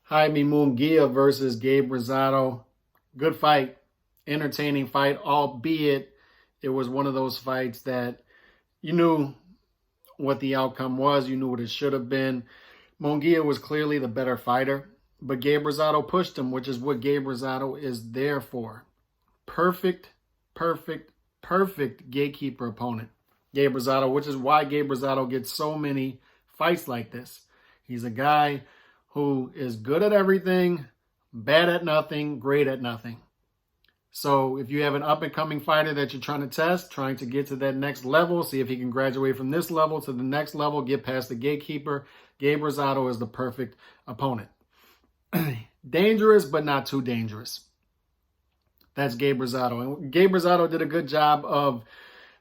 Jaime Munguia versus Gabe Rosado. Good fight, entertaining fight, albeit it was one of those fights that you knew what the outcome was. You knew what it should have been. Munguia was clearly the better fighter, but Gabe Rosado pushed him, which is what Gabe Rosado is there for. Perfect, perfect, perfect gatekeeper opponent. Gabe Rosado, which is why Gabe Rosado gets so many fights like this. He's a guy who is good at everything, bad at nothing, great at nothing. So if you have an up-and-coming fighter that you're trying to test, trying to get to that next level, see if he can graduate from this level to the next level, get past the gatekeeper, Gabe Rosado is the perfect opponent. Dangerous, but not too dangerous. That's Gabe Rosado. And Gabe Rosado did a good job of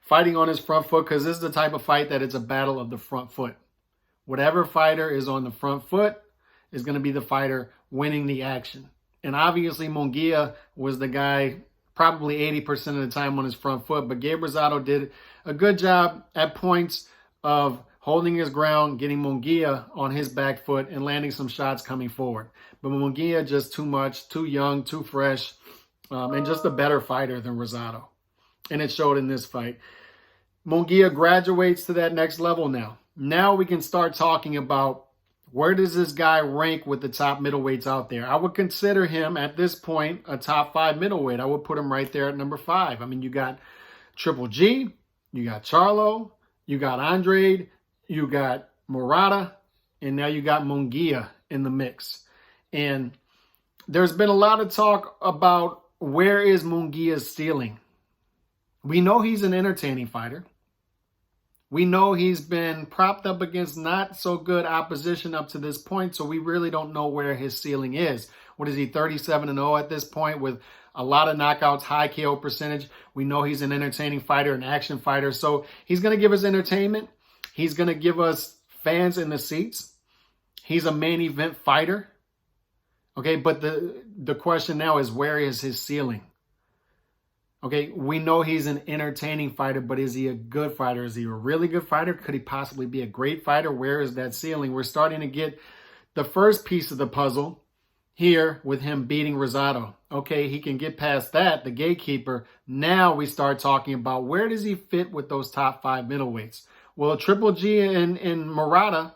fighting on his front foot because this is the type of fight that it's a battle of the front foot. Whatever fighter is on the front foot is going to be the fighter winning the action. And obviously Munguia was the guy probably 80% of the time on his front foot, but Gabe Rosado did a good job at points of holding his ground, getting Munguia on his back foot and landing some shots coming forward. But Munguia just too much, too young, too fresh, and just a better fighter than Rosado. And it showed in this fight. Munguia graduates to that next level now. Now we can start talking about where does this guy rank with the top middleweights out there? I would consider him at this point a top 5 middleweight. I would put him right there at number 5. I mean, you got Triple G, you got Charlo, you got Andrade, you got Murata, and now you got Munguia in the mix. And there's been a lot of talk about where is Munguia's ceiling. We know he's an entertaining fighter. We know he's been propped up against not so good opposition up to this point, so we really don't know where his ceiling is. What is he, 37-0 at this point with a lot of knockouts, high KO percentage? We know he's an entertaining fighter, an action fighter, so he's going to give us entertainment. He's going to give us fans in the seats. He's a main event fighter. Okay, but the question now is, where is his ceiling? Okay, we know he's an entertaining fighter, but is he a good fighter? Is he a really good fighter? Could he possibly be a great fighter? Where is that ceiling? We're starting to get the first piece of the puzzle here with him beating Rosado. Okay, he can get past that, the gatekeeper. Now we start talking about where does he fit with those top 5 middleweights? Well, Triple G and Murata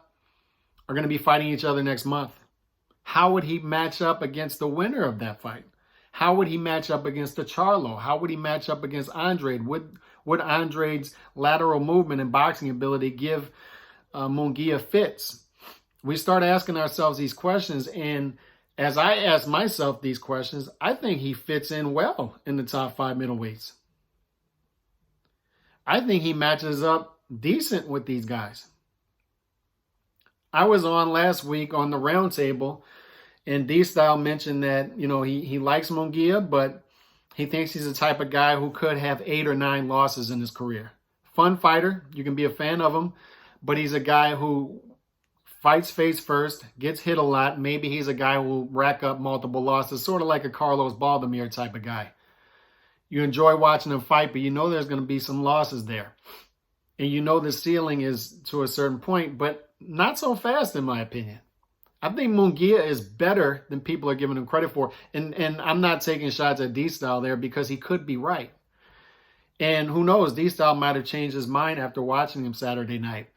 are going to be fighting each other next month. How would he match up against the winner of that fight? How would he match up against the Charlo? How would he match up against Andrade? Would Andrade's lateral movement and boxing ability give Munguia fits? We start asking ourselves these questions, and as I ask myself these questions, I think he fits in well in the top 5 middleweights. I think he matches up decent with these guys. I was on last week on the roundtable, and D-Style mentioned that, you know, he likes Munguia, but he thinks he's the type of guy who could have 8 or 9 losses in his career. Fun fighter. You can be a fan of him, but he's a guy who fights face first, gets hit a lot. Maybe he's a guy who will rack up multiple losses, sort of like a Carlos Baldomir type of guy. You enjoy watching him fight, but you know there's going to be some losses there. And you know the ceiling is to a certain point, but not so fast in my opinion. I think Munguia is better than people are giving him credit for. And I'm not taking shots at D-Style there because he could be right. And who knows, D-Style might have changed his mind after watching him Saturday night.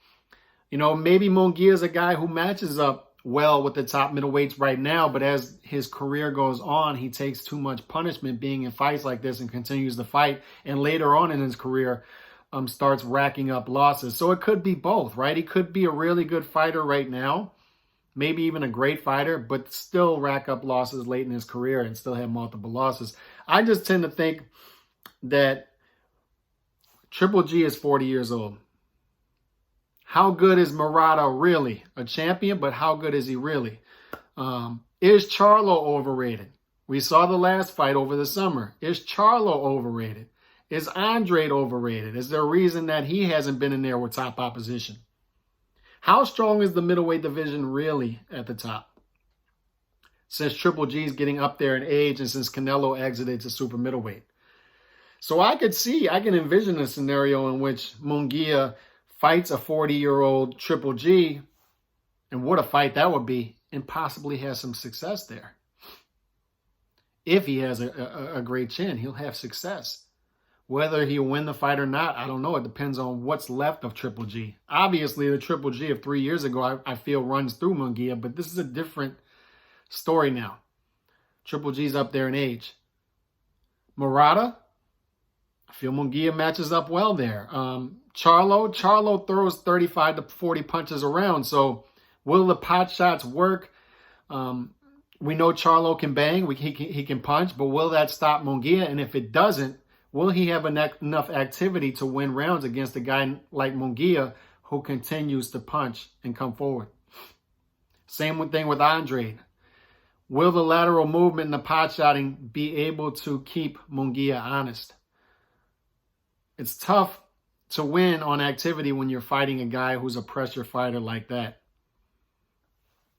You know, maybe Munguia is a guy who matches up well with the top middleweights right now, but as his career goes on, he takes too much punishment being in fights like this and continues to fight. And later on in his career, starts racking up losses. So it could be both, right? He could be a really good fighter right now, maybe even a great fighter, but still rack up losses late in his career and still have multiple losses. I just tend to think that Triple G is 40 years old. How good is Murata really? A champion, but how good is he really? Is Charlo overrated? We saw the last fight over the summer. Is Charlo overrated? Is Andrade overrated? Is there a reason that he hasn't been in there with top opposition? How strong is the middleweight division really at the top? Since Triple G is getting up there in age and since Canelo exited to super middleweight. So I can envision a scenario in which Munguia fights a 40-year-old Triple G, and what a fight that would be. and possibly has some success there. If he has a great chin, he'll have success. Whether he'll win the fight or not, I don't know. It depends on what's left of Triple G. Obviously, the Triple G of 3 years ago, I feel runs through Munguia, but this is a different story now. Triple G's up there in age. Murata, I feel Munguia matches up well there. Charlo throws 35 to 40 punches around. So will the pot shots work? We know Charlo can bang. He can punch, but will that stop Munguia? And if it doesn't, will he have enough activity to win rounds against a guy like Munguia who continues to punch and come forward? Same thing with Andre. Will the lateral movement and the pot shotting be able to keep Munguia honest? It's tough to win on activity when you're fighting a guy who's a pressure fighter like that.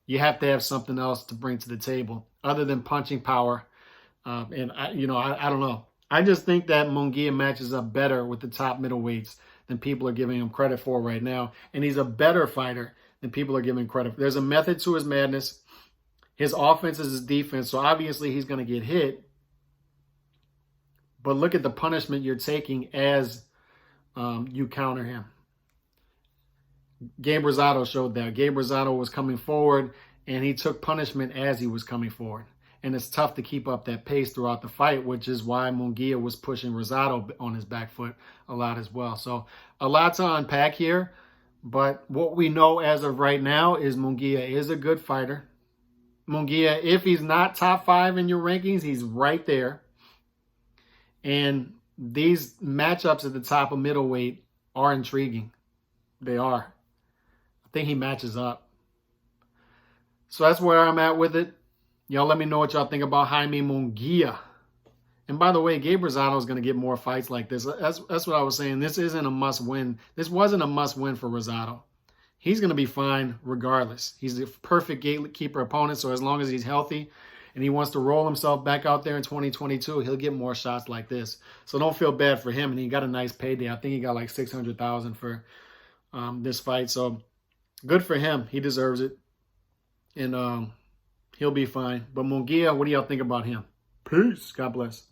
You have to have something else to bring to the table other than punching power. I don't know. I just think that Munguia matches up better with the top middleweights than people are giving him credit for right now. And he's a better fighter than people are giving credit for. There's a method to his madness. His offense is his defense, so obviously he's going to get hit. But look at the punishment you're taking as you counter him. Gabe Rosado showed that. Gabe Rosado was coming forward, and he took punishment as he was coming forward. And it's tough to keep up that pace throughout the fight, which is why Munguia was pushing Rosado on his back foot a lot as well. So a lot to unpack here. But what we know as of right now is Munguia is a good fighter. Munguia, if he's not top 5 in your rankings, he's right there. And these matchups at the top of middleweight are intriguing. They are. I think he matches up. So that's where I'm at with it. Y'all let me know what y'all think about Jaime Munguia. And by the way, Gabe Rosado is going to get more fights like this. That's what I was saying. This isn't a must-win. This wasn't a must-win for Rosado. He's going to be fine regardless. He's the perfect gatekeeper opponent, so as long as he's healthy and he wants to roll himself back out there in 2022, he'll get more shots like this. So don't feel bad for him, and he got a nice payday. I think he got like $600,000 for this fight, so good for him. He deserves it, and he'll be fine. But Munguia, what do y'all think about him? Peace. God bless.